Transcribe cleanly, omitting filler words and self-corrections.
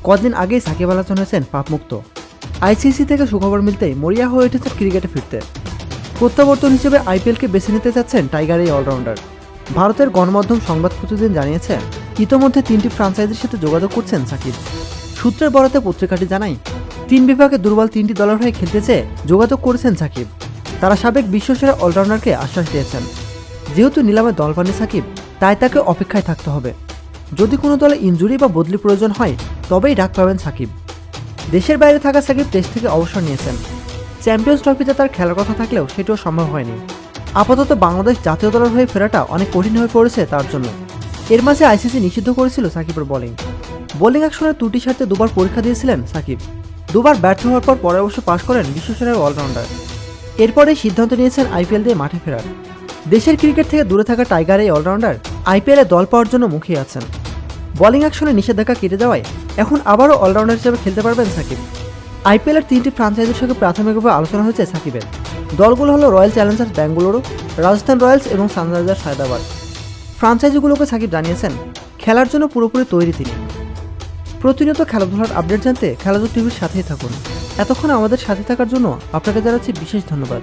কদিন আগেই সাকিব আল হাসান হয়েছেন পাপমুক্ত। আইসিসি থেকে সুখবর মিলতেই মরিয়া হয়ে উঠেছেন ক্রিকেটে ফিরতে। প্রত্যাবর্তন হিসেবে আইপিএলকে বেছে নিতে চাচ্ছেন টাইগার এই অলরাউন্ডার। ভারতের গণমাধ্যম সংবাদ প্রতিদিন জানিয়েছে, ইতোমধ্যে 3টি ফ্রাঞ্চাইজির সাথে যোগাযোগ করছেন সাকিব। সূত্রের বরাতে পত্রিকাটি জানায়, 3 বিভাগে দুর্বল 3টি দলের হয়ে খেলতে চেয়ে যোগাযোগ করেছেন সাকিব। তারা সাবেক বিশ্বসেরা অলরাউন্ডারকে আশ্বাস দিয়েছেন, যেহেতু নিলামে দল পাননি সাকিব, তাই তাকে অপেক্ষায় থাকতে হবে। যদি কোনো দলে ইনজুরি বা বদলি প্রয়োজন হয় তবেই ডাক পাবেন সাকিব। দেশের বাইরে থাকা সাকিব টেস্ট থেকে অবসর নিয়েছেন। চ্যাম্পিয়ন্স ট্রফিতে তার খেলার কথা থাকলেও সেটিও সম্ভব হয়নি। আপাতত বাংলাদেশ জাতীয় দলের হয়ে ফেরাটা অনেক কঠিন হয়ে পড়েছে তার জন্য। এর মাঝে আইসিসি নিষিদ্ধ করেছিল সাকিবের বোলিং অ্যাকশনের ত্রুটি সারতে দুবার পরীক্ষা দিয়েছিলেন সাকিব। দুবার ব্যর্থ হওয়ার পর পরে অবশ্য পাশ করেন বিশ্বসেরা অলরাউন্ডার। এরপরে সিদ্ধান্ত নিয়েছেন আইপিএল দিয়ে মাঠে ফেরার। দেশের ক্রিকেট থেকে দূরে থাকা টাইগার এই অলরাউন্ডার আইপিএলে দল পাওয়ার জন্য মুখিয়ে আছেন। বোলিং অ্যাকশনে নিষেধাজ্ঞা কেটে যাওয়ায় এখন আবারও অলরাউন্ডার হিসেবে খেলতে পারবেন সাকিব। আইপিএলের 3টি ফ্রাঞ্চাইজির সঙ্গে প্রাথমিকভাবে আলোচনা হয়েছে সাকিবের। দলগুলো হলো royal Challengers Bengaluru, Rajasthan Royals এবং সানরাইজার্স হায়দ্রাবাদ। ফ্রাঞ্চাইজিগুলোকে সাকিব জানিয়েছেন, খেলার জন্য পুরোপুরি তৈরি তিনি। প্রতিনিয়ত খেলাধুলার আপডেট জানতে খেলাধুলা টিভির সাথেই থাকুন। এতক্ষণ আমাদের সাথে থাকার জন্য আপনাকে জানাচ্ছি বিশেষ ধন্যবাদ।